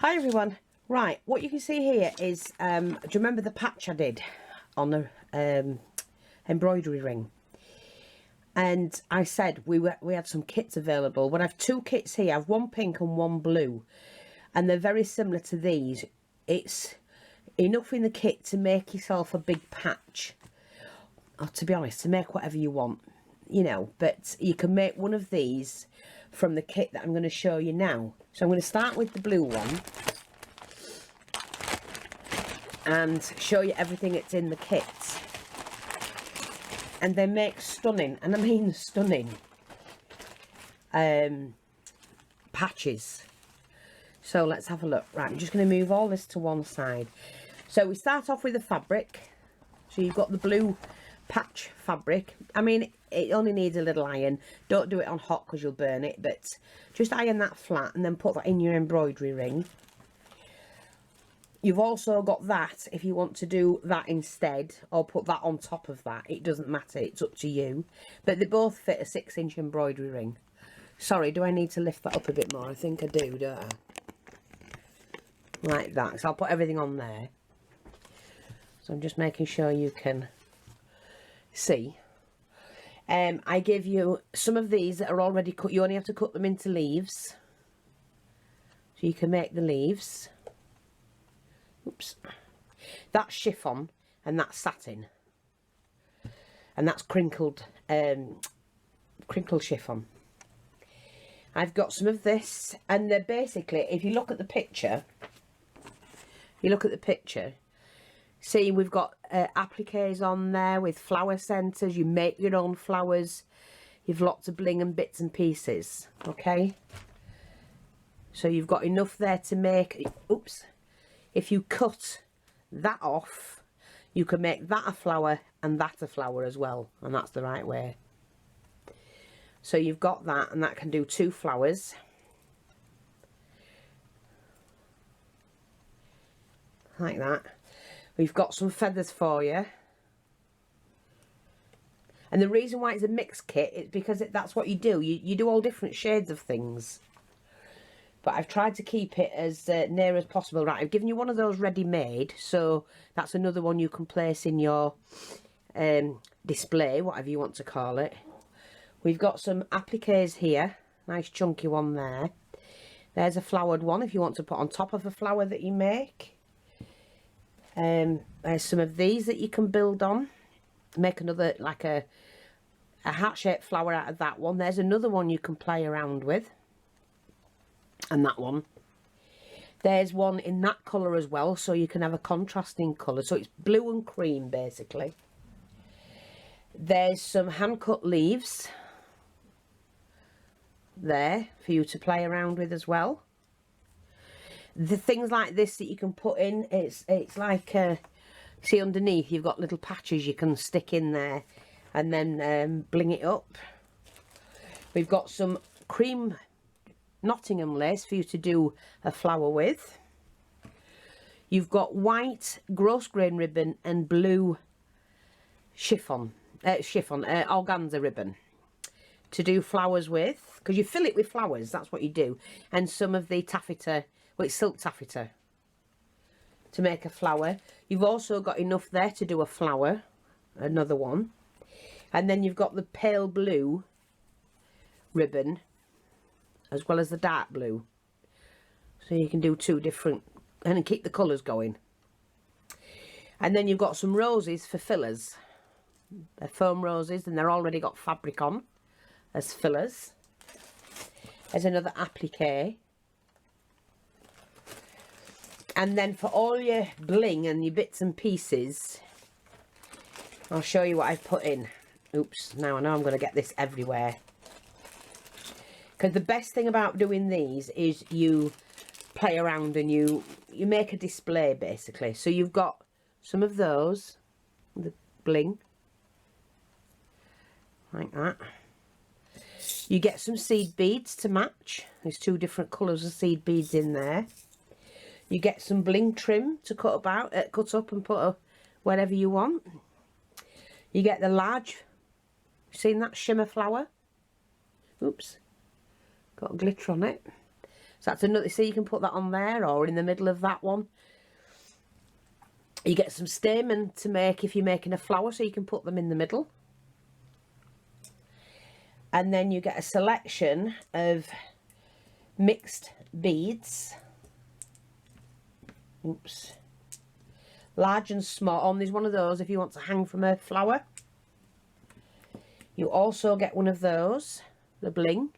Hi everyone. Right, what you can see here is, do you remember the patch I did on the embroidery ring? And I said we had some kits available. Well, I have two kits here. I have one pink and one blue, and they're very similar to these. It's enough in the kit to make yourself a big patch, or to be honest, to make whatever you want, you know. But you can make one of these from the kit that I'm going to show you now. So I'm going to start with the blue one and show you everything that's in the kit. And they make stunning, and I mean stunning, patches. So let's have a look. Right, I'm just going to move all this to one side. So we start off with the fabric. So you've got the blue patch fabric. I mean, it only needs a little iron. Don't do it on hot because you'll burn it, but just iron that flat and then put that in your embroidery ring. You've also got that if you want to do that instead, or put that on top of that. It doesn't matter, it's up to you. But they both fit a 6-inch embroidery ring. Sorry, do I need to lift that up a bit more? I think I do, don't I? Like that. So I'll put everything on there. So I'm just making sure you can see. I give you some of these that are already cut. You only have to cut them into leaves. So you can make the leaves. Oops. That's chiffon and that's satin. And that's crinkled chiffon. I've got some of this, and they're basically, if you look at the picture, see we've got appliques on there with flower centres. You make your own flowers. You've lots of bling and bits and pieces, okay? So you've got enough there to make, oops, if you cut that off, you can make that a flower and that a flower as well, and that's the right way. So you've got that, and that can do 2 flowers. Like that. We've got some feathers for you. And the reason why it's a mixed kit is because that's what you do. You do all different shades of things. But I've tried to keep it as near as possible. Right, I've given you one of those ready-made. So that's another one you can place in your display, whatever you want to call it. We've got some appliques here. Nice chunky one there. There's a flowered one if you want to put on top of a flower that you make. There's some of these that you can build on. Make another, like a heart-shaped flower out of that one. There's another one you can play around with. And that one. There's one in that colour as well, so you can have a contrasting colour. So it's blue and cream, basically. There's some hand-cut leaves there for you to play around with as well. The things like this that you can put in, it's like, see underneath you've got little patches you can stick in there and then bling it up. We've got some cream Nottingham lace for you to do a flower with. You've got white gross grain ribbon and blue organza ribbon to do flowers with, because you fill it with flowers, that's what you do. And some of the taffeta, well, it's silk taffeta to make a flower. You've also got enough there to do a flower, another one. And then you've got the pale blue ribbon as well as the dark blue, so you can do 2 different and keep the colours going. And then you've got some roses for fillers. They're foam roses and they're already got fabric on as fillers. There's another applique. And then for all your bling and your bits and pieces, I'll show you what I've put in. Oops, now I know I'm going to get this everywhere. Because the best thing about doing these is you play around and you make a display, basically. So you've got some of those, the bling, like that. You get some seed beads to match. There's 2 different colours of seed beads in there. You get some bling trim to cut up and put wherever you want. You get the large, seen that shimmer flower? Oops. Got glitter on it. So that's another, see, you can put that on there or in the middle of that one. You get some stamen to make if you're making a flower, so you can put them in the middle. And then you get a selection of mixed beads. Oops. Large and small. And there's one of those if you want to hang from a flower. You also get one of those, the bling.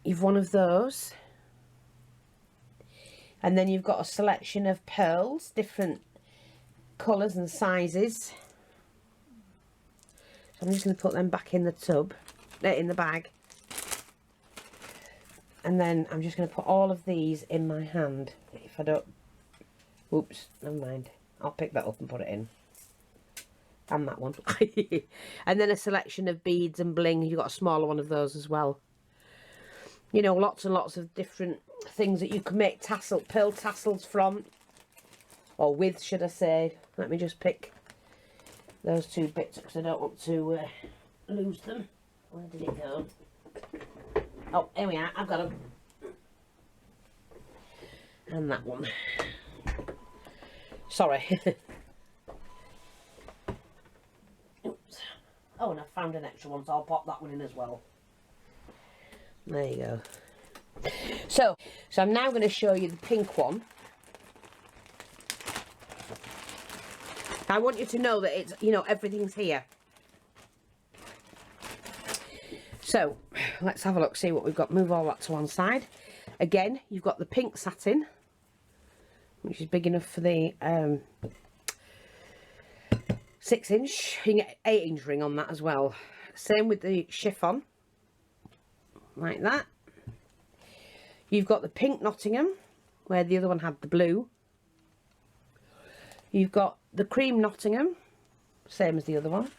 You've one of those. And then you've got a selection of pearls, different colours and sizes. So I'm just going to put them back in the tub, in the bag. And then I'm just going to put all of these in my hand. If I don't... Oops, never mind. I'll pick that up and put it in. And that one. And then a selection of beads and bling. You've got a smaller one of those as well. You know, lots and lots of different things that you can make pearl tassels from. Or with, should I say. Let me just pick those two bits because I don't want to lose them. Where did it go? Oh, here we are. I've got them. And that one. Sorry. Oops. Oh, and I found an extra one, so I'll pop that one in as well. There you go. So I'm now going to show you the pink one. I want you to know that it's, you know, everything's here. So let's have a look, see what we've got. Move all that to one side. Again, you've got the pink satin, which is big enough for the 6-inch. You can get 8-inch ring on that as well. Same with the chiffon, like that. You've got the pink Nottingham, where the other one had the blue. You've got the cream Nottingham, same as the other one.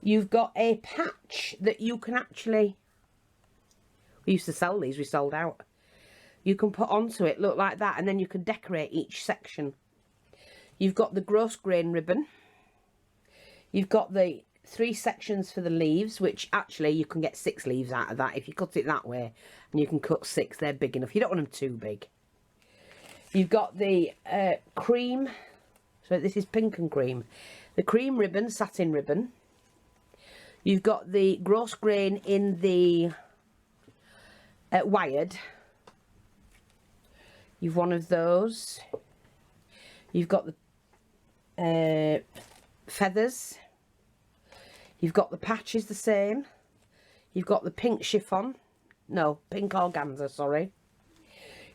You've got a patch that you can actually, we used to sell these, we sold out. You can put onto it, look like that, and then you can decorate each section. You've got the gross grain ribbon. You've got the 3 sections for the leaves, which actually you can get 6 leaves out of that if you cut it that way. And you can cut 6, they're big enough. You don't want them too big. You've got the cream, so this is pink and cream. The cream ribbon, satin ribbon. You've got the gross grain in the wired. You've one of those. You've got the feathers. You've got the patches the same. You've got the pink chiffon. No, pink organza, sorry.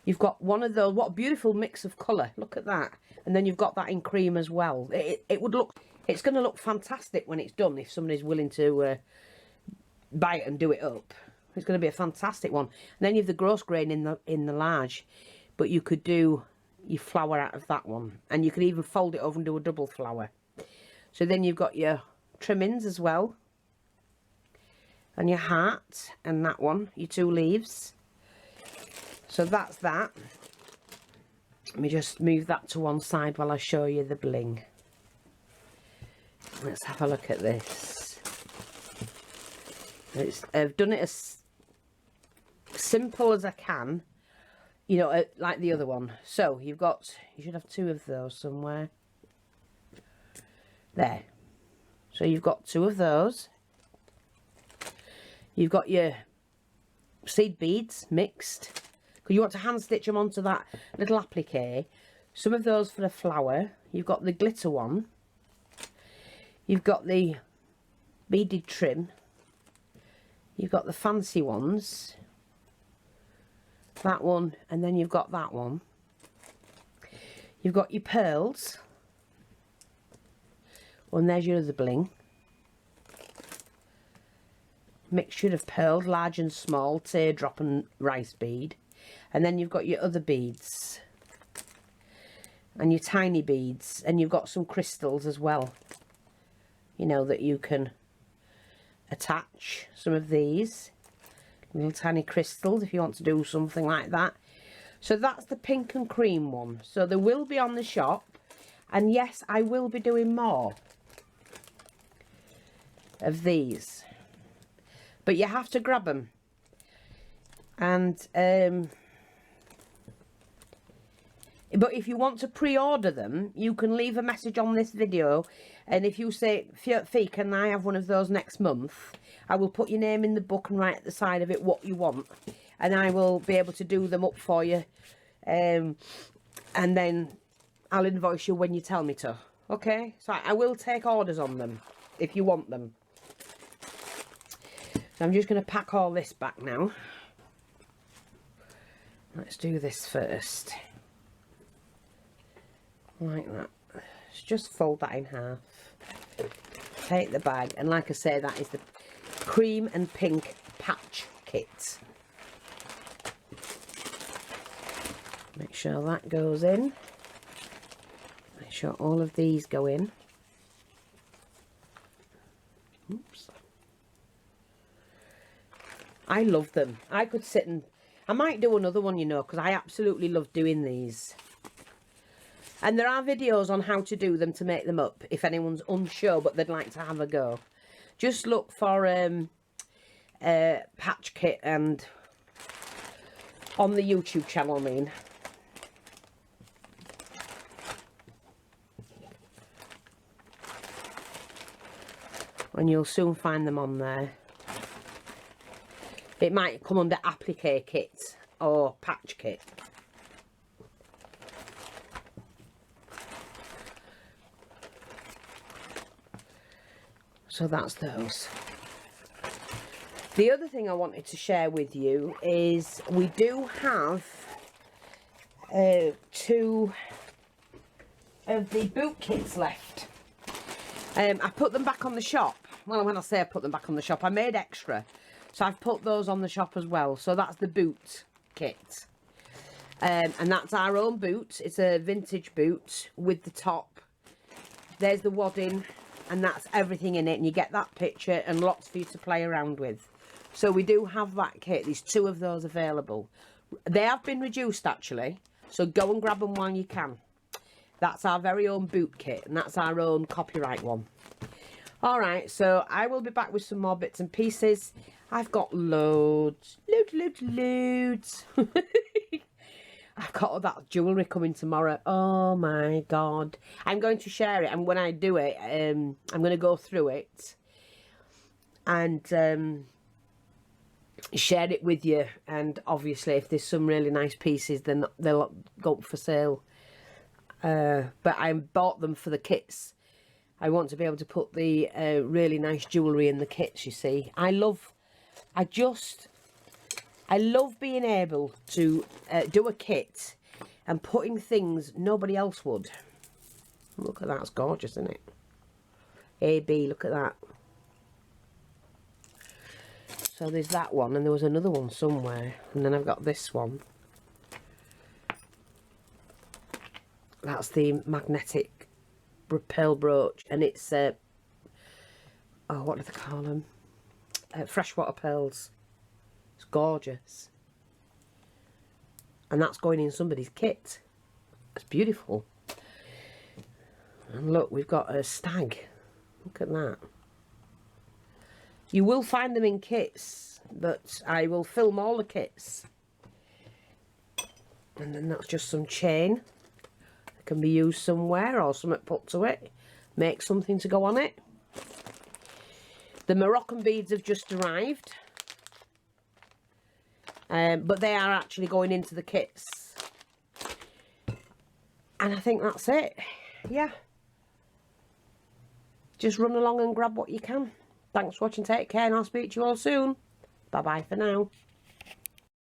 You've got one of those. What a beautiful mix of colour. Look at that. And then you've got that in cream as well. It would look... It's going to look fantastic when it's done if somebody's willing to buy it and do it up. It's going to be a fantastic one. And then you have the gross grain in the large. But you could do your flower out of that one. And you could even fold it over and do a double flower. So then you've got your trimmings as well. And your heart. And that one. Your 2 leaves. So that's that. Let me just move that to one side while I show you the bling. Let's have a look at this. I've done it as simple as I can, you know, like the other one. So you should have 2 of those somewhere. There. So you've got 2 of those. You've got your seed beads mixed. Because you want to hand stitch them onto that little applique. Some of those for a flower. You've got the glitter one. You've got the beaded trim. You've got the fancy ones. That one, and then you've got that one. You've got your pearls. Well, and there's your other bling. Mixture of pearls, large and small, teardrop and rice bead. And then you've got your other beads. And your tiny beads. And you've got some crystals as well. You know, that you can attach some of these little tiny crystals if you want to do something like that. So that's the pink and cream one. So they will be on the shop, and yes, I will be doing more of these. But you have to grab them. And, but if you want to pre-order them, you can leave a message on this video. And if you say, Fee, can I have one of those next month? I will put your name in the book and write at the side of it what you want. And I will be able to do them up for you. And then I'll invoice you when you tell me to. Okay? So I will take orders on them if you want them. So I'm just going to pack all this back now. Let's do this first. Like that. Let's just fold that in half. Take the bag. And like I say, that is the cream and pink patch kit. Make sure that goes in. Make sure all of these go in. Oops. I love them. I could sit and... I might do another one, you know, because I absolutely love doing these. And there are videos on how to do them to make them up, if anyone's unsure but they'd like to have a go. Just look for patch kit and on the YouTube channel, I mean. And you'll soon find them on there. It might come under applique kit or patch kit. So that's those. The other thing I wanted to share with you is we do have 2 of the boot kits left. I put them back on the shop. Well, when I say I put them back on the shop, I made extra. So I've put those on the shop as well. So that's the boot kit. And that's our own boot. It's a vintage boot with the top. There's the wadding. And that's everything in it. And you get that picture and lots for you to play around with. So we do have that kit. There's 2 of those available. They have been reduced actually. So go and grab them while you can. That's our very own boot kit. And that's our own copyright one. Alright, so I will be back with some more bits and pieces. I've got loads. Loads. I've got all that jewellery coming tomorrow. Oh my god. I'm going to share it, and when I do it, I'm going to go through it and share it with you. And obviously if there's some really nice pieces, then they'll go up for sale. But I bought them for the kits. I want to be able to put the really nice jewellery in the kits, you see. I love being able to do a kit and putting things nobody else would. Look at that, it's gorgeous, isn't it? AB, look at that. So there's that one, and there was another one somewhere. And then I've got this one. That's the magnetic pearl brooch, and it's oh, what do they call them? Freshwater pearls. It's gorgeous, and that's going in somebody's kit. It's beautiful. And look, we've got a stag. Look at that. You will find them in kits, but I will film all the kits. And then that's just some chain. Can be used somewhere or something put to it. Make something to go on it. The Moroccan beads have just arrived. But they are actually going into the kits. And I think that's it. Yeah. Just run along and grab what you can. Thanks for watching. Take care, and I'll speak to you all soon. Bye bye for now.